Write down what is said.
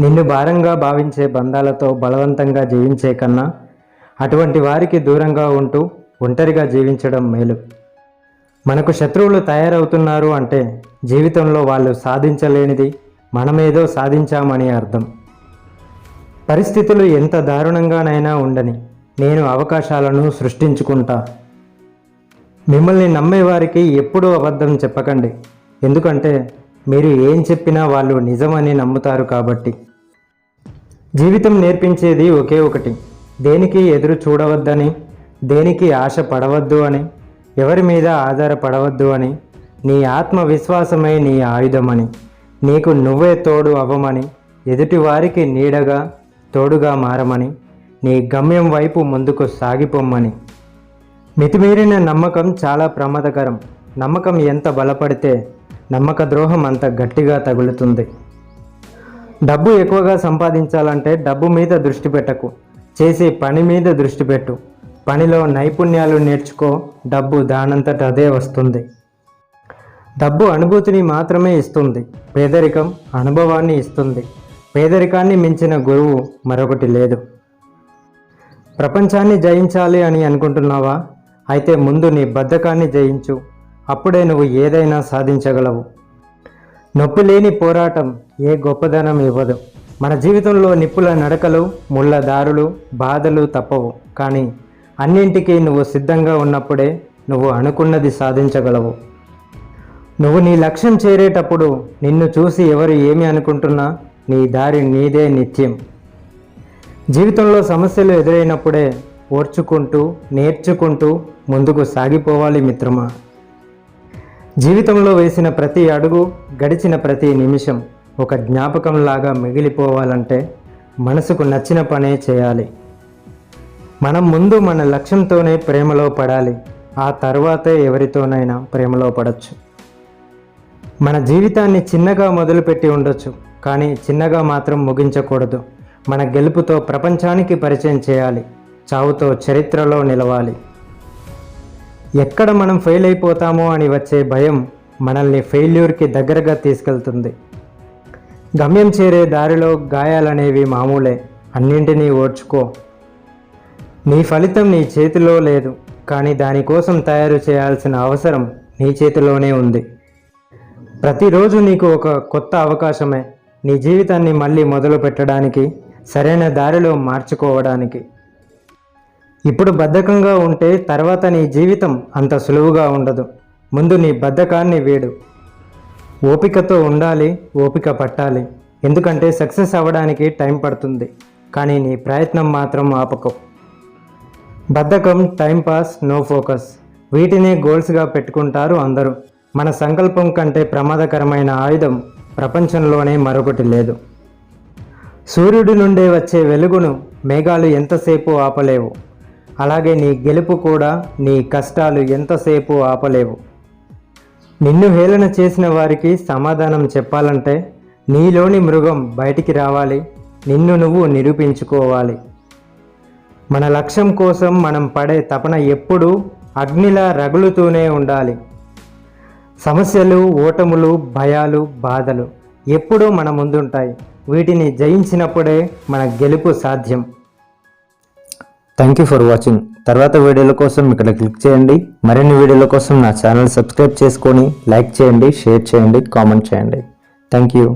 నిన్ను భారంగా భావించే బంధాలతో బలవంతంగా జీవించే కన్నా అటువంటి వారికి దూరంగా ఉంటూ ఒంటరిగా జీవించడం మేలు. మనకు శత్రువులు తయారవుతున్నారు అంటే జీవితంలో వాళ్ళు సాధించలేనిది మనమేదో సాధించామని అర్థం. పరిస్థితులు ఎంత దారుణంగానైనా ఉండని నేను అవకాశాలను సృష్టించుకుంటా. మిమ్మల్ని నమ్మేవారికి ఎప్పుడూ అబద్ధం చెప్పకండి, ఎందుకంటే మీరు ఏం చెప్పినా వాళ్ళు నిజమని నమ్ముతారు కాబట్టి. జీవితం నేర్పించేది ఒకే ఒకటి, దేనికి ఎదురు చూడవద్దని, దేనికి ఆశ పడవద్దు అని, ఎవరి మీద ఆధారపడవద్దు అని, నీ ఆత్మవిశ్వాసమే నీ ఆయుధమని, నీకు నువ్వే తోడు అవ్వమని, ఎదుటివారికి నీడగా తోడుగా మారమని, నీ గమ్యం వైపు ముందుకు సాగిపోమ్మని. మితిమీరిన నమ్మకం చాలా ప్రమాదకరం. నమ్మకం ఎంత బలపడితే నమ్మక ద్రోహం అంత గట్టిగా తగులుతుంది. డబ్బు ఎక్కువగా సంపాదించాలంటే డబ్బు మీద దృష్టి పెట్టకు, చేసే పని మీద దృష్టి పెట్టు. పనిలో నైపుణ్యాలు నేర్చుకో, డబ్బు దానంతట అదే వస్తుంది. డబ్బు అనుభూతిని మాత్రమే ఇస్తుంది, పేదరికం అనుభవాన్ని ఇస్తుంది. పేదరికాన్ని మించిన గురువు మరొకటి లేదు. ప్రపంచాన్ని జయించాలి అని అనుకుంటున్నావా? అయితే ముందు నీ బద్ధకాన్ని జయించు, అప్పుడే నువ్వు ఏదైనా సాధించగలవు. నొప్పి లేని పోరాటం ఏ గొప్పదనం ఇవ్వదు. మన జీవితంలో నిప్పుల నడకలు, ముళ్ళ దారులు, బాధలు తప్పవు. కానీ అన్నింటికీ నువ్వు సిద్ధంగా ఉన్నప్పుడే నువ్వు అనుకున్నది సాధించగలవు. నువ్వు నీ లక్ష్యం చేరేటప్పుడు నిన్ను చూసి ఎవరు ఏమి అనుకుంటున్నా నీ దారి నీదే నిత్యం. జీవితంలో సమస్యలు ఎదురైనప్పుడే ఓర్చుకుంటూ నేర్చుకుంటూ ముందుకు సాగిపోవాలి మిత్రమా. జీవితంలో వేసిన ప్రతి అడుగు, గడిచిన ప్రతి నిమిషం ఒక జ్ఞాపకంలాగా మిగిలిపోవాలంటే మనసుకు నచ్చిన పనే చేయాలి. మనం ముందు మన లక్ష్యంతోనే ప్రేమలో పడాలి, ఆ తర్వాతే ఎవరితోనైనా ప్రేమలో పడవచ్చు. మన జీవితాన్ని చిన్నగా మొదలుపెట్టి ఉండొచ్చు, కానీ చిన్నగా మాత్రం ముగించకూడదు. మన గెలుపుతో ప్రపంచానికి పరిచయం చేయాలి, చావుతో చరిత్రలో నిలవాలి. ఎక్కడ మనం ఫెయిల్ అయిపోతామో అని వచ్చే భయం మనల్ని ఫెయిల్యూర్కి దగ్గరగా తీసుకెళ్తుంది. గమ్యం చేరే దారిలో గాయాలనేవి మామూలే, అన్నింటినీ ఓర్చుకో. నీ ఫలితం నీ చేతిలో లేదు, కానీ దానికోసం తయారు చేయాల్సిన అవసరం నీ చేతిలోనే ఉంది. ప్రతిరోజు నీకు ఒక కొత్త అవకాశమే, నీ జీవితాన్ని మళ్ళీ మొదలు పెట్టడానికి, సరైన దారిలో మార్చుకోవడానికి. ఇప్పుడు బద్ధకంగా ఉంటే తర్వాత నీ జీవితం అంత సులువుగా ఉండదు. ముందు నీ బద్ధకాన్ని వీడు. ఓపికతో ఉండాలి, ఓపిక పట్టాలి. ఎందుకంటే సక్సెస్ అవ్వడానికి టైం పడుతుంది, కానీ నీ ప్రయత్నం మాత్రం ఆపకు. బద్ధకం, టైంపాస్, నో ఫోకస్, వీటినే గోల్స్గా పెట్టుకుంటారు అందరూ. మన సంకల్పం కంటే ప్రమాదకరమైన ఆయుధం ప్రపంచంలోనే మరొకటి లేదు. సూర్యుడి నుండే వచ్చే వెలుగును మేఘాలు ఎంతసేపు ఆపలేవు, అలాగే నీ గెలుపు కూడా నీ కష్టాలు ఎంతసేపు ఆపలేవు. నిన్ను హేళన చేసిన వారికి సమాధానం చెప్పాలంటే నీలోని మృగం బయటికి రావాలి, నిన్ను నువ్వు నిరూపించుకోవాలి. మన లక్ష్యం కోసం మనం పడే తపన ఎప్పుడూ అగ్నిలా రగులుతూనే ఉండాలి. సమస్యలు, ఓటములు, భయాలు, బాధలు ఎప్పుడూ మన ముందుంటాయి. వీటిని జయించినప్పుడే మన గెలుపు సాధ్యం. Thank you for watching. తర్వాత వీడియోల కోసం ఇక్కడ క్లిక్ చేయండి. మరిన్ని వీడియోల కోసం నా ఛానల్ సబ్స్క్రైబ్ చేసుకొని లైక్ చేయండి, షేర్ చేయండి, కామెంట్ చేయండి. Thank you.